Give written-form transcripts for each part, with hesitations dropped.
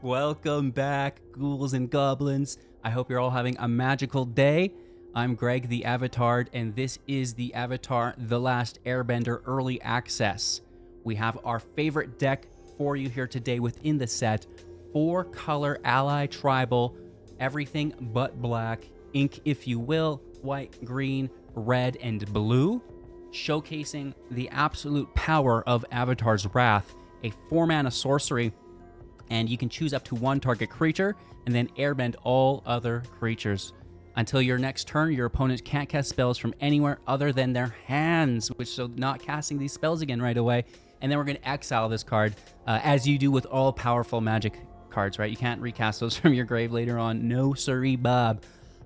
Welcome back, ghouls and goblins. I hope you're all having a magical day. I'm Greg the Avatar, and this is the Avatar The Last Airbender Early Access. We have our favorite deck for you here today within the set. 4-color ally tribal, everything but black, ink if you will, white, green, red, and blue, showcasing the absolute power of Avatar's Wrath, a 4-mana sorcery, and you can choose up to one target creature and then airbend all other creatures. Until your next turn, your opponent can't cast spells from anywhere other than their hands, which so not casting these spells again right away. And then we're going to exile this card, as you do with all powerful magic cards, right? You can't recast those from your grave later on. No siree, Bob.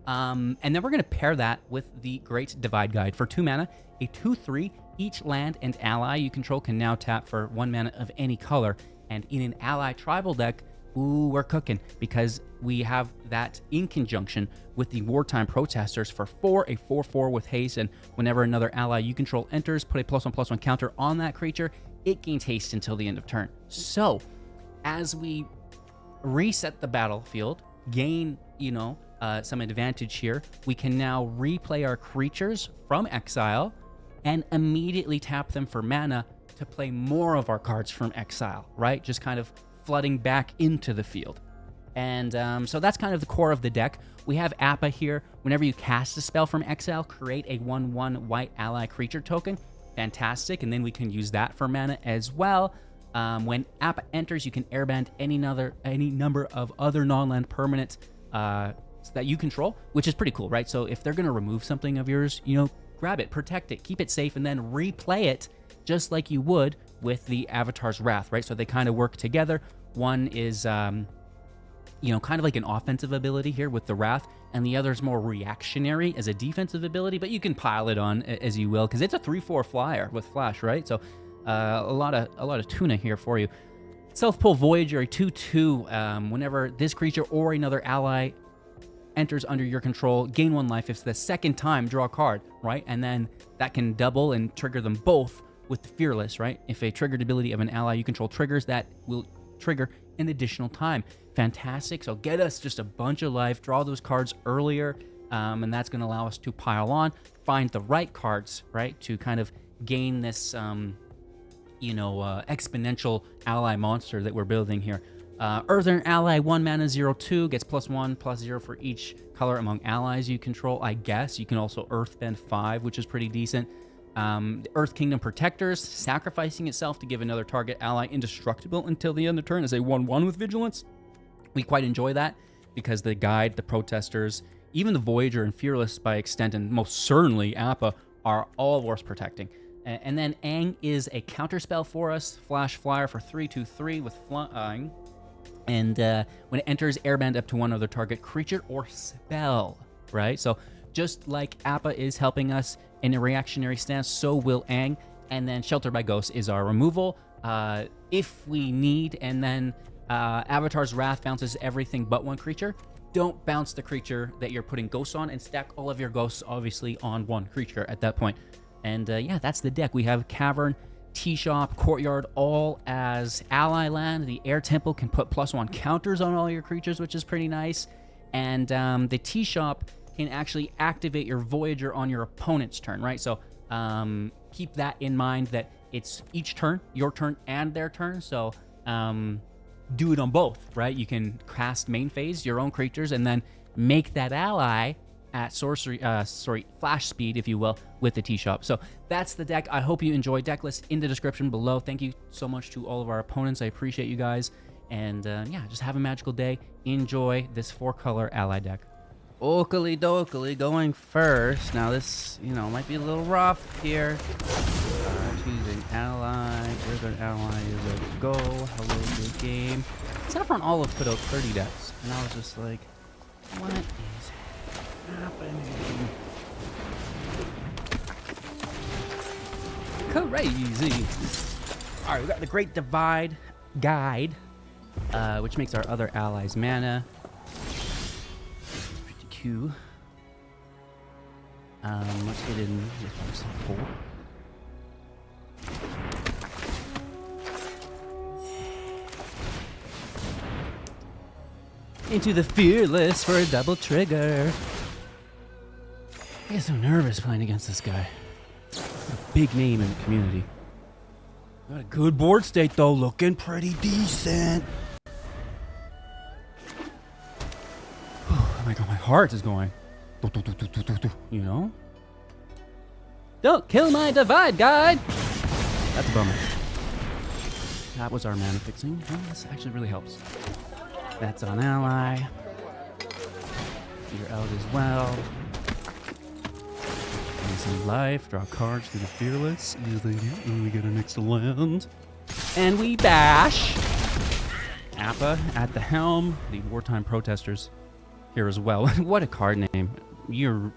And then we're going to pair that with the Great Divide Guide. For 2 mana, a 2/3, each land and ally you control can now tap for 1 mana of any color. And in an ally tribal deck, ooh, we're cooking, because we have that in conjunction with the Wartime Protestors for 4, a 4/4 with haste, and whenever another ally you control enters, put a +1/+1 counter on that creature, it gains haste until the end of turn. So, as we reset the battlefield, gain, some advantage here, we can now replay our creatures from exile and immediately tap them for mana to play more of our cards from exile, right? Just kind of flooding back into the field. And so that's kind of the core of the deck. We have Appa here. Whenever you cast a spell from exile, create a 1/1 white ally creature token. Fantastic. And then we can use that for mana as well. When Appa enters, you can airbend any number of other non-land permanents that you control, which is pretty cool, right? So if they're going to remove something of yours, grab it, protect it, keep it safe, and then replay it just like you would with the Avatar's Wrath, right? So they kind of work together. One is, kind of like an offensive ability here with the Wrath, and the other is more reactionary as a defensive ability, but you can pile it on as you will, because it's a 3/4 flyer with flash, right? So a lot of tuna here for you. South Pole Voyager, a 2/2. Whenever this creature or another ally enters under your control, gain 1 life. If it's the second time, draw a card, right? And then that can double and trigger them both with the Fearless, right? If a triggered ability of an ally you control triggers, that will trigger an additional time. Fantastic. So get us just a bunch of life, draw those cards earlier, and that's going to allow us to pile on, find the right cards, right, to kind of gain this, exponential ally monster that we're building here. Earthen Ally, 1 mana, 0/2, gets +1/+0 for each color among allies you control, I guess. You can also Earthbend 5, which is pretty decent. The Earth Kingdom Protectors, sacrificing itself to give another target ally indestructible until the end of turn, is a 1/1 with Vigilance. We quite enjoy that, because the Guide, the Protestors, even the Voyager and Fearless by extent, and most certainly Appa, are all worth protecting. And then Aang is a counterspell for us, flash flyer for 3/2/3 with flying. And when it enters, airbend up to one other target creature or spell, right? So just like Appa is helping us in a reactionary stance, so will Aang. And then Shelter by Ghost is our removal if we need. And then Avatar's Wrath bounces everything but one creature. Don't bounce the creature that you're putting ghosts on, and stack all of your ghosts, obviously, on one creature at that point. And yeah, that's the deck. We have Cavern, Tea Shop, Courtyard, all as ally land. The Air Temple can put +1 counters on all your creatures, which is pretty nice. And the Tea Shop can actually activate your Voyager on your opponent's turn, right? So keep that in mind, that it's each turn, your turn and their turn. So do it on both, right? You can cast main phase, your own creatures, and then make that ally at flash speed, if you will, with the Tea Shop. So that's the deck. I hope you enjoy. Decklist in the description below. Thank you so much to all of our opponents. I appreciate you guys. And yeah, just have a magical day. Enjoy this 4-color ally deck. Oakley dokley going first. Now this, might be a little rough here. Choosing ally. Where's our ally? Is a go. Hello, good game. Saffron Olive put out 30 decks, and I was just like, what is happening? Crazy. All right, we got the Great Divide Guide, which makes our other allies mana. Pretty cool. Let's get in with our sample. Into the fearless for a double trigger. I get so nervous playing against this guy. A big name in the community. Got a good board state though, looking pretty decent. Oh my god, my heart is going. You know? Don't kill my divide guide! That's a bummer. That was our mana fixing. Oh, this actually really helps. That's on ally. You're out as well. Gain some life. Draw cards through the fearless. And we get an extra land. And we bash. Appa at the helm. The Wartime Protestors here as well. What a card name. You're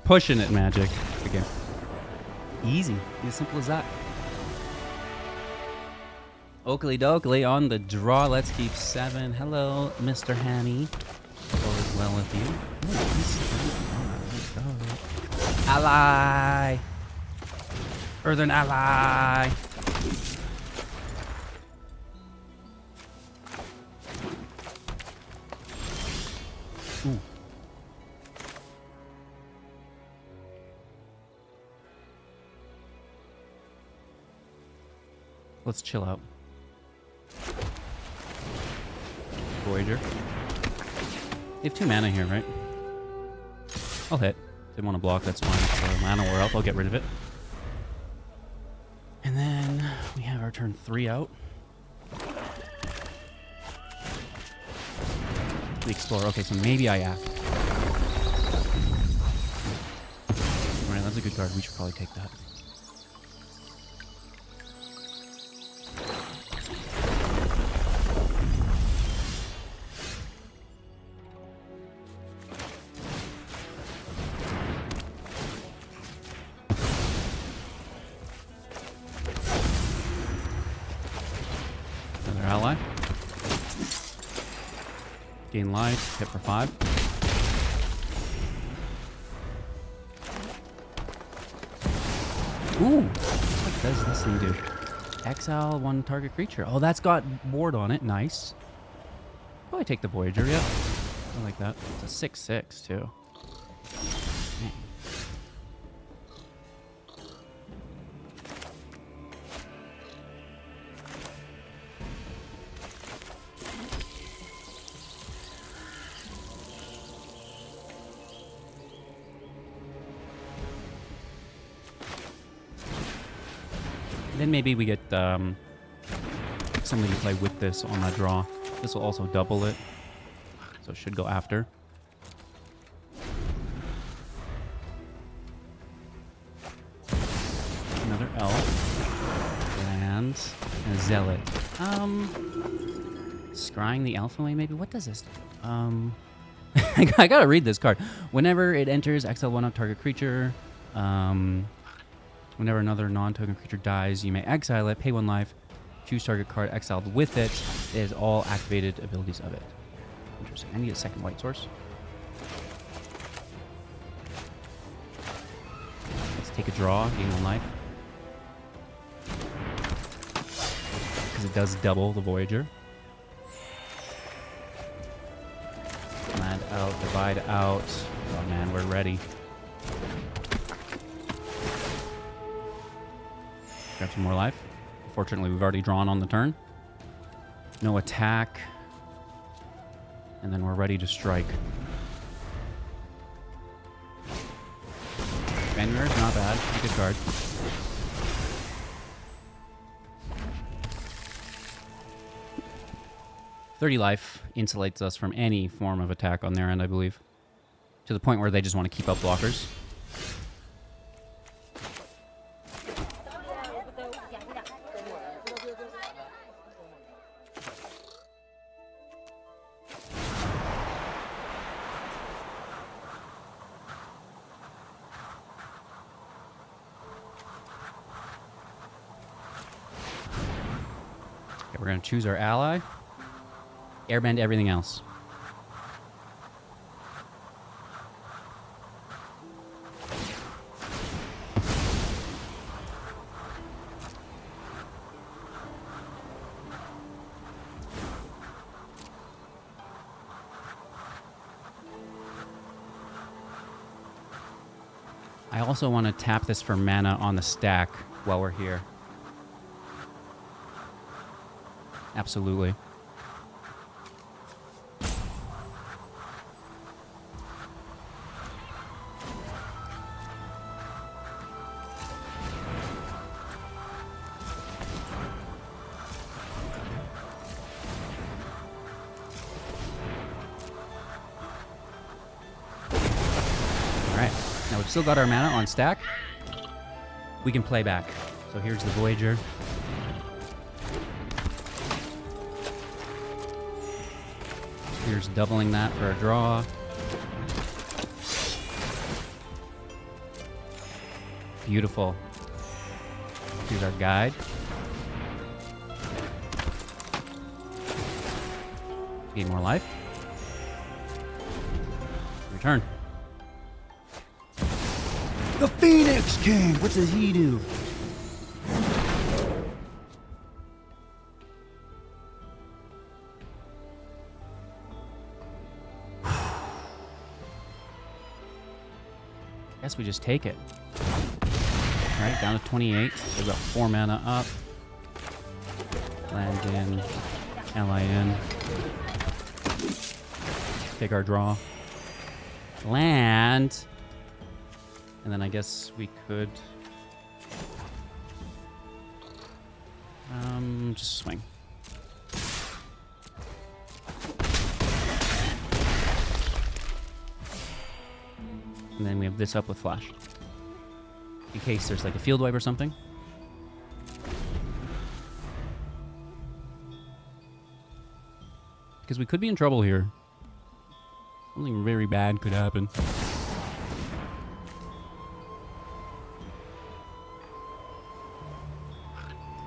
pushing it, Magic. Again. Easy. As simple as that. Oakley dokley on the draw. Let's keep 7. Hello, Mr. Hammy. All is well with you. Ally. Earthen ally. Ooh. Let's chill out. Voyager. They have 2 mana here, right? I'll hit. If they want to block, that's fine. It's mana or up. I'll get rid of it. And then we have our turn 3 out. We explore. Okay, so maybe I act. Alright, that's a good card. We should probably take that. Ally. Gain life, hit for 5. Ooh! What does this thing do? Exile 1 target creature. Oh, that's got ward on it. Nice. Probably take the Voyager, yeah. I like that. It's a 6/6 too. Dang. Then maybe we get something to play with this on that draw. This will also double it, so it should go after. Another elf. And a zealot. Scrying the alpha way, maybe? What does this do? I gotta read this card. Whenever it enters, exile 1 up target creature. Whenever another non-token creature dies, you may exile it, pay 1 life, choose target card exiled with it. It is all activated abilities of it. Interesting. I need a second white source. Let's take a draw, gain 1 life. Because it does double the Voyager. Land out, divide out. Oh man, we're ready. Grab some more life. Fortunately, we've already drawn on the turn. No attack. And then we're ready to strike. Airbenders, not bad. Good card. $30 life insulates us from any form of attack on their end, I believe. To the point where they just want to keep up blockers. We're going to choose our ally. Airbend everything else. I also want to tap this for mana on the stack while we're here. Absolutely. Now we've still got our mana on stack. We can play back. So here's the Voyager. Here's doubling that for a draw. Beautiful. Here's our guide. Gain more life. Return. The Phoenix King! What does he do? Guess we just take it. Alright, down to 28. We've got 4 mana up. Land in. Ally in. Take our draw. Land. And then I guess we could just swing. And then we have this up with flash. In case there's like a field wipe or something. Because we could be in trouble here. Something very bad could happen.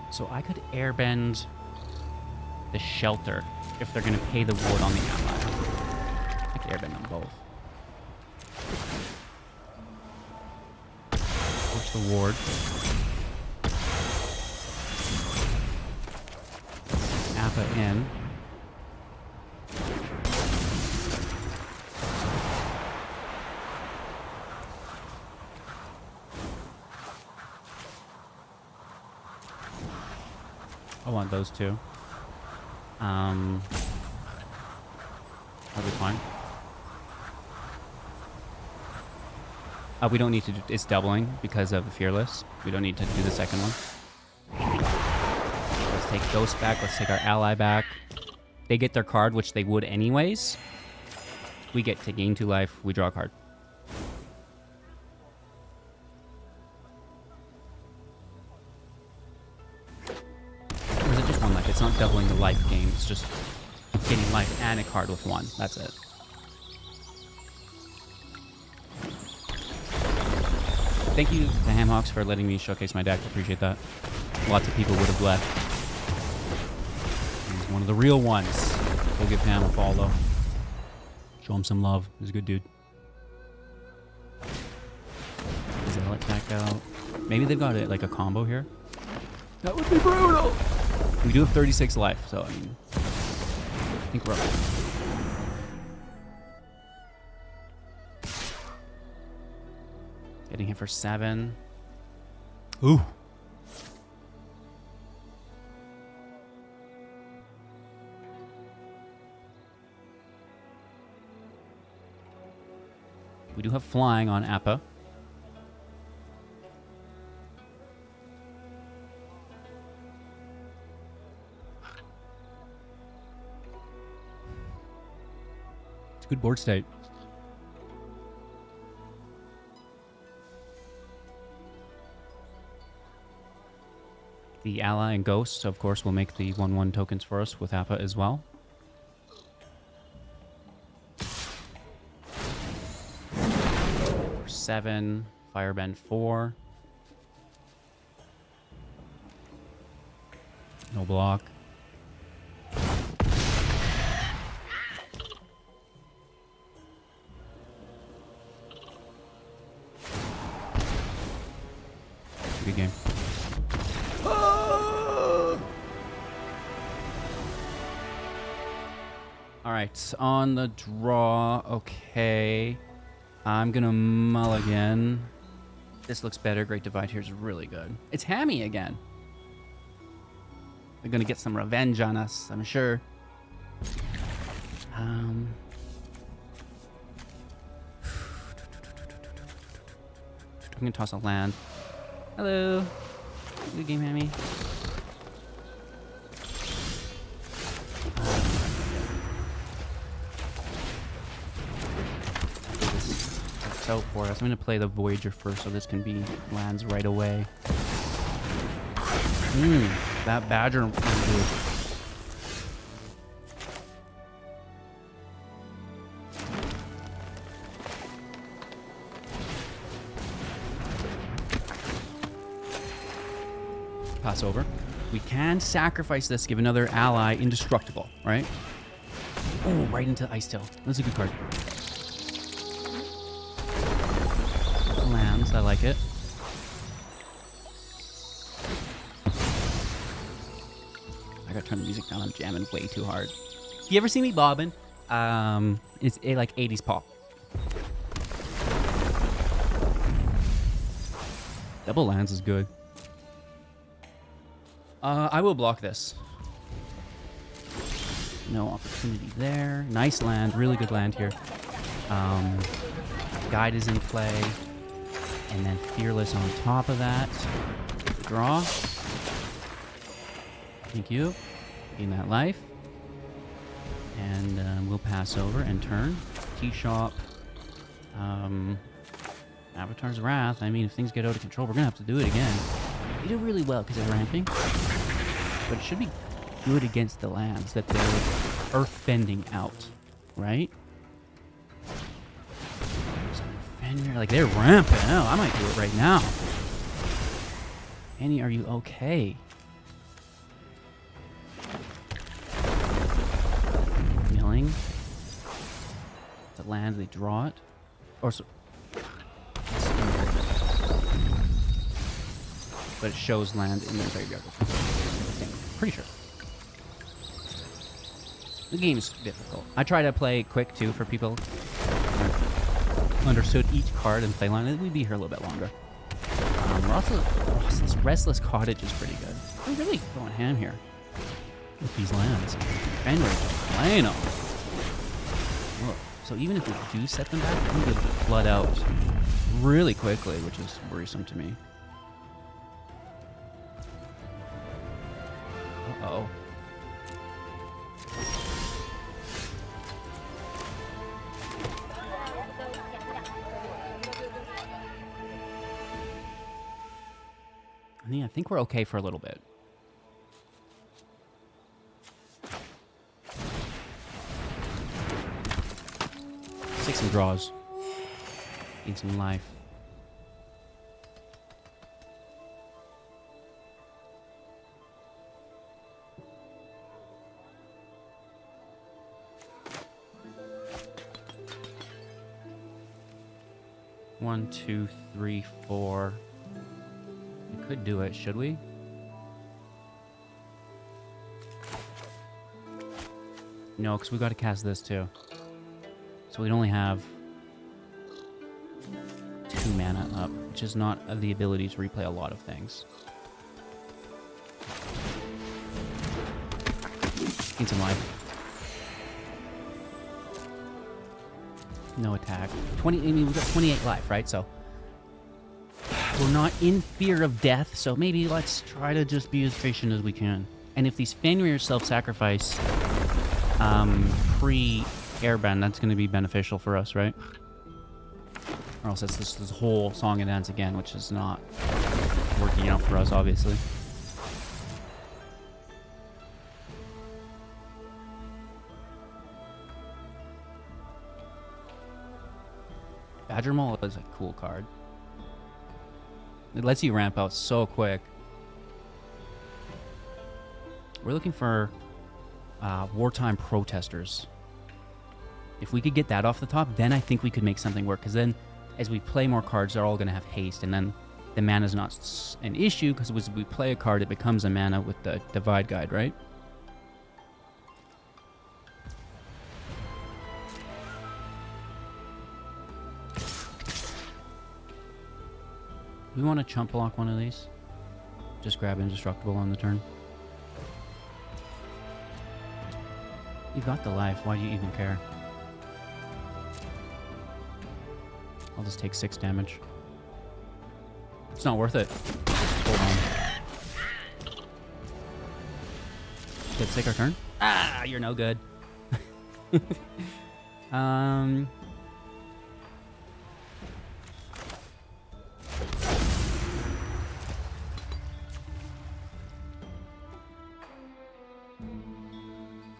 So I could airbend the shelter if they're going to pay the ward on the ally. I could airbend them both. Push the ward. Appa in. I want those two. That'll be fine. We don't need to do, it's doubling because of the Fearless. We don't need to do the second one. Let's take Ghost back. Let's take our ally back. They get their card, which they would anyways. We get to gain 2 life. We draw a card. Or is it just 1 life? It's not doubling the life gain. It's just getting life and a card with 1. That's it. Thank you to Hamhawks for letting me showcase my deck. Appreciate that. Lots of people would have left. He's one of the real ones. We'll give Ham a follow. Show him some love. He's a good dude. Zealot back out. Maybe they've got it like a combo here. That would be brutal. We do have 36 life, so I mean, I think we're up. Getting hit for 7. Ooh. We do have flying on Appa. It's a good board state. The ally and ghosts, of course, will make the 1/1 tokens for us with Appa as well. For 7, Firebend 4. No block. Good game. Alright, on the draw, okay. I'm gonna mulligan. This looks better. Great Divide here is really good. It's Hammy again. They're gonna get some revenge on us, I'm sure. I'm gonna toss a land. Hello. Good game, Hammy. Out for us. I'm gonna play the Voyager first, so this can be lands right away. That Badger will do. Pass over. We can sacrifice this, give another ally indestructible, right? Oh, right into Ice Tail. That's a good card. Lands, I like it. I gotta turn the music down. I'm jamming way too hard. You ever see me bobbing? It's like 80s pop. Double lands is good. I will block this. No opportunity there. Nice land. Really good land here. Guide is in play. And then Fearless on top of that. Draw. Thank you. Gain that life. And we'll pass over and turn. T-Shop. Avatar's Wrath. I mean, if things get out of control, we're going to have to do it again. We do really well because they're ramping. But it should be good against the lands that they're earth-bending out. Right? Like, they're ramping out. I might do it right now. Annie, are you okay? Milling. It's a land, they draw it. Or so. But it shows land in their graveyard. Pretty sure. The game is difficult. I try to play quick, too, for people understood each card and play line. We'd be here a little bit longer. This Restless Cottage is pretty good. We're really going ham here with these lands. And we're playing them. Look, so even if we do set them back, we're going to flood out really quickly, which is worrisome to me. Uh-oh. I think we're okay for a little bit. Take some draws. Need some life. One, two, three, four. We could do it, should we? No, because we got to cast this too. So we'd only have 2 mana up, which is not the ability to replay a lot of things. Need some life. No attack. 20. I mean, we've got 28 life, right? So we're not in fear of death. So maybe let's try to just be as patient as we can. And if these Fenrir self-sacrifice pre-airbend, that's going to be beneficial for us, right? Or else it's this whole song and dance again, which is not working out for us, obviously. Badger Maul is a cool card. It lets you ramp out so quick. We're looking for Wartime Protestors. If we could get that off the top, then I think we could make something work. Because then, as we play more cards, they're all going to have haste. And then the mana's not an issue, because as we play a card, it becomes a mana with the Divide Guide, right? We want to chump block one of these. Just grab indestructible on the turn. You've got the life. Why do you even care? I'll just take 6 damage. It's not worth it. Hold on. Let's take our turn. Ah, you're no good.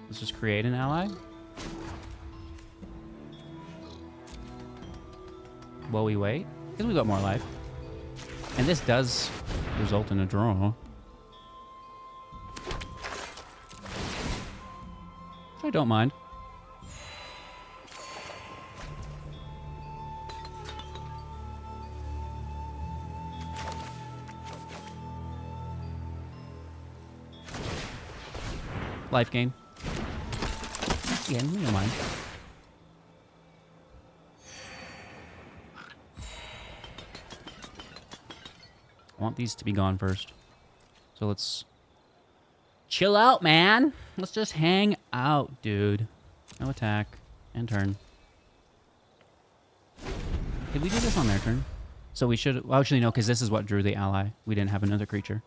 Let's just create an ally. While we wait, because we've got more life. And this does result in a draw. I don't mind. Life gain. Yeah, we don't mind. I want these to be gone first. So let's chill out, man. Let's just hang out, dude. No attack. And turn. Did we do this on their turn? So we should... Well, actually, no, because this is what drew the ally. We didn't have another creature.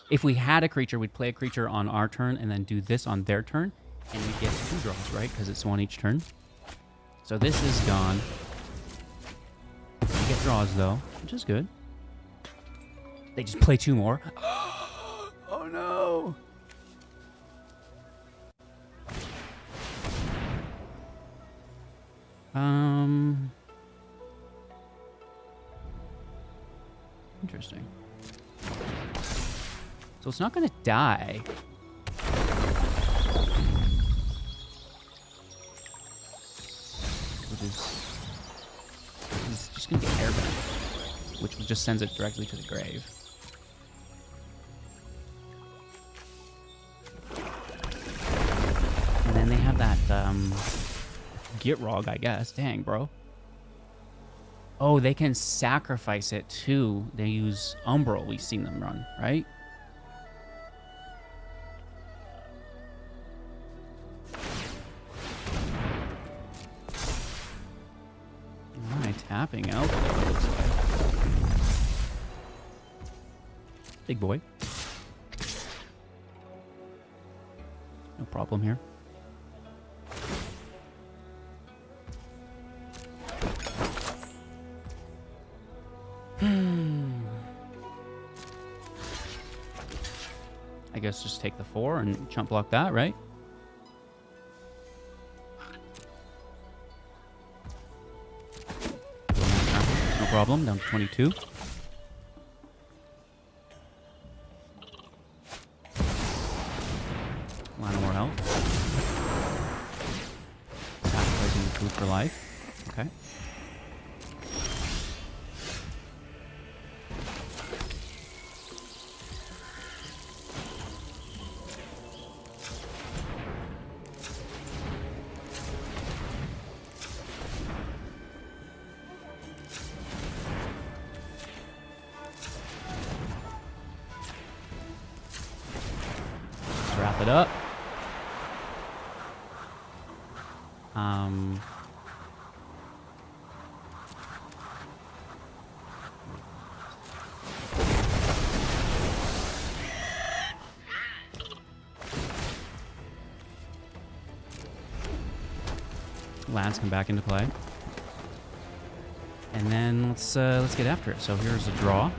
If we had a creature, we'd play a creature on our turn and then do this on their turn. And we'd get 2 draws, right? Because it's 1 each turn. So this is gone. We get draws, though, which is good. They just play 2 more. Oh, no. Interesting. So it's not going to die. Which is just going to get airbenders, which just sends it directly to the grave. And then they have that Gitrog, I guess. Dang, bro. Oh, they can sacrifice it too. They use Umbral. We've seen them run, right? Am I tapping out? Big boy. No problem here. I guess just take the 4 and chump block that, right? No problem, down to 22. Line of more health. Sacrificing the food for life. Okay. Wrap it up. Lands come back into play. And then let's get after it. So here's a draw.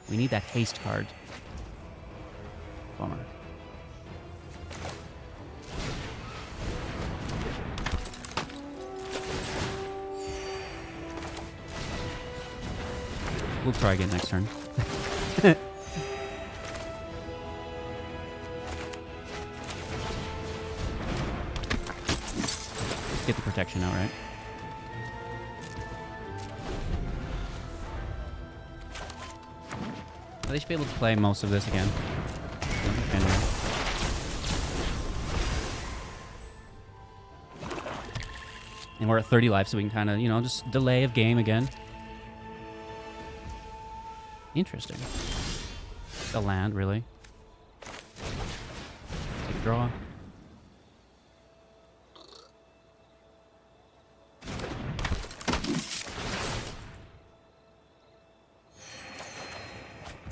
We need that haste card. Bummer. We'll try again next turn. Get the protection out, right? They should be able to play most of this again. And we're at 30 life, so we can kind of, you know, just delay of game again. Interesting. The land, really. Take a draw.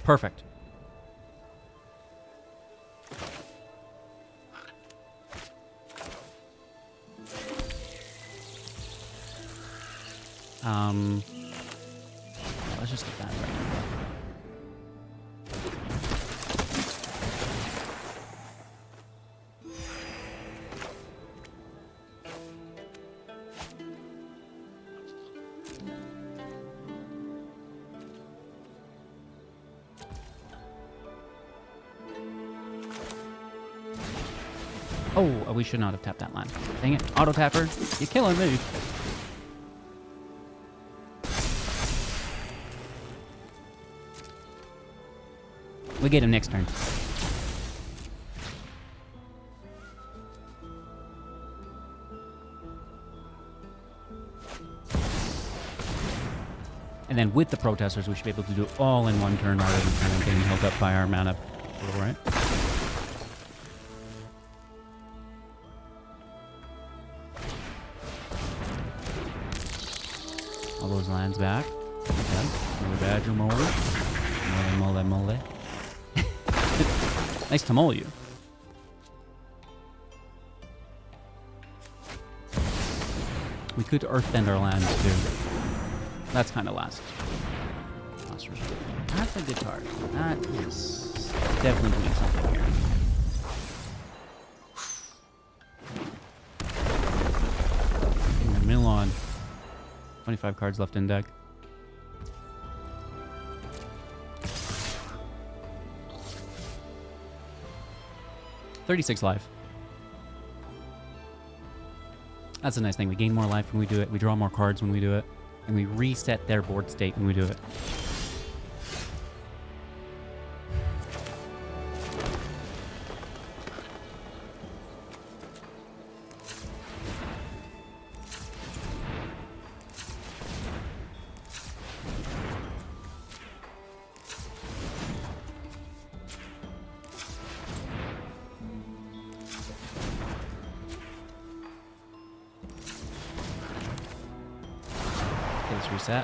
Perfect. Let's just get that right now. Oh, we should not have tapped that line. Dang it. Auto tapper. You're killing me. We get him next turn. And then with the Protestors, we should be able to do it all in one turn rather than kind of getting held up by our mana pool, right? All those lands back. Okay. Badger mole. Mole. Nice to mole you. We could earthbend our lands too. That's kind of last resort. That's a good card. That is definitely doing something here. Mill on. 25 cards left in deck. $36 life. That's a nice thing. We gain more life when we do it. We draw more cards when we do it. And we reset their board state when we do it. Reset.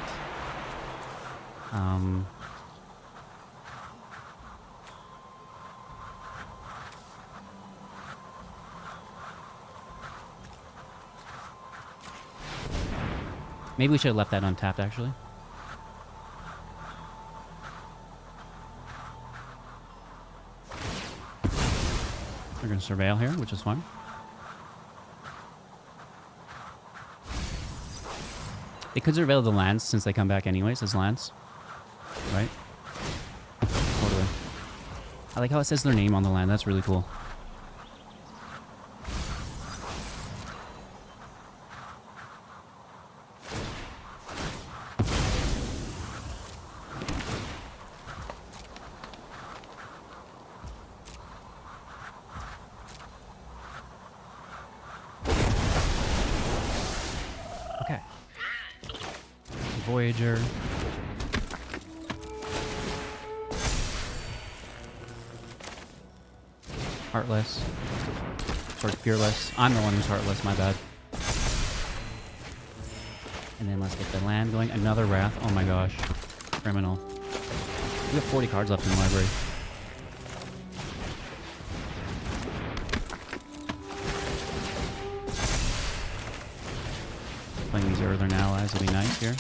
Maybe we should have left that untapped, actually. We're going to surveil here, which is fine. They could surveil the lands since they come back anyways as lands. Right? Totally. I like how it says their name on the land. That's really cool. Okay. Voyager. Heartless. Or Fearless. I'm the one who's Heartless, my bad. And then let's get the land going. Another Wrath. Oh my gosh. Criminal. We have 40 cards left in the library. Playing these Earthern allies will be nice here.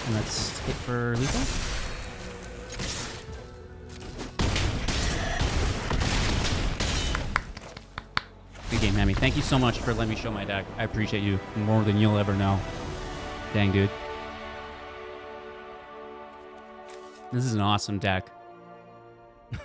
And let's hit for lethal. Good game, Hammy. Thank you so much for letting me show my deck. I appreciate you more than you'll ever know. Dang, dude. This is an awesome deck.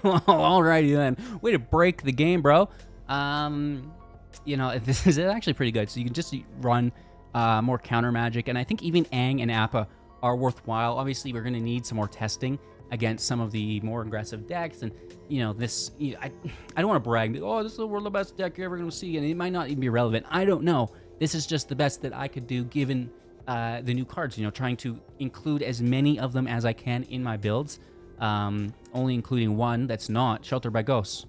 Alrighty then. Way to break the game, bro. You know, this is actually pretty good. So you can just run more counter magic, and I think even Aang and Appa are worthwhile. Obviously, we're going to need some more testing against some of the more aggressive decks, and you know, this. I don't want to brag. Oh, this is the best deck you're ever going to see, and it might not even be relevant. I don't know. this is just the best that I could do given the new cards, you know, trying to include as many of them as I can in my builds, only including one that's not Shelter by Ghosts.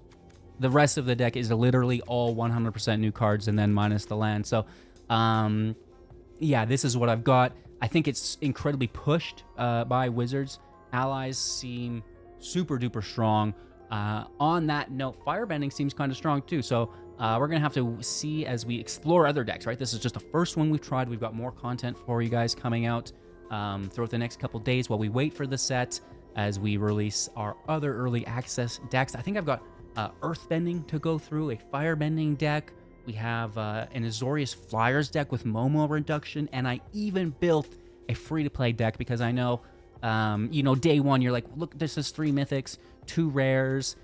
The rest of the deck is literally all 100% new cards and then minus the land. So, yeah, this is what I've got. I think it's incredibly pushed by Wizards. Allies seem super duper strong. On that note, Firebending seems kind of strong too. So we're going to have to see as we explore other decks, right? This is just the first one we've tried. We've got more content for you guys coming out throughout the next couple days while we wait for the set as we release our other early access decks. I think I've got Earthbending to go through, a Firebending deck. We have an Azorius Flyers deck with Momo reduction, and I even built a free-to-play deck because I know, you know, day one, you're like, look, this is 3 mythics, 2 rares,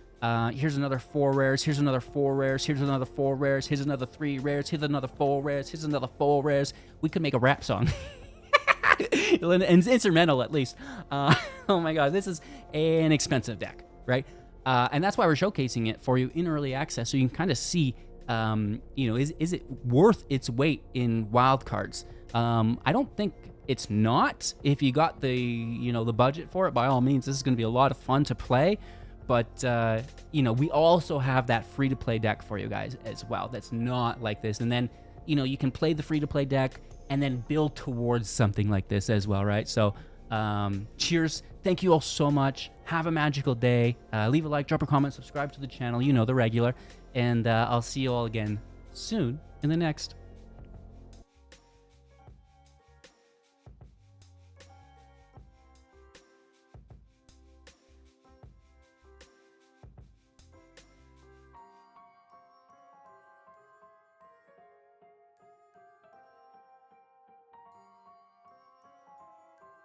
here's another 4 rares, here's another 4 rares, here's another 4 rares, here's another 3 rares, here's another 4 rares, here's another 4 rares. We could make a rap song. And instrumental, at least. Oh my god, this is an expensive deck, right? And that's why we're showcasing it for you in early access, so you can kind of see, you know, is it worth its weight in wild cards? I don't think it's not. If you got the, you know, the budget for it, by all means, this is going to be a lot of fun to play. But, you know, we also have that free-to-play deck for you guys as well that's not like this. And then, you know, you can play the free-to-play deck and then build towards something like this as well, right? So, cheers. Thank you all so much. Have a magical day. Leave a like, drop a comment, subscribe to the channel. You know, the regular. And I'll see you all again soon in the next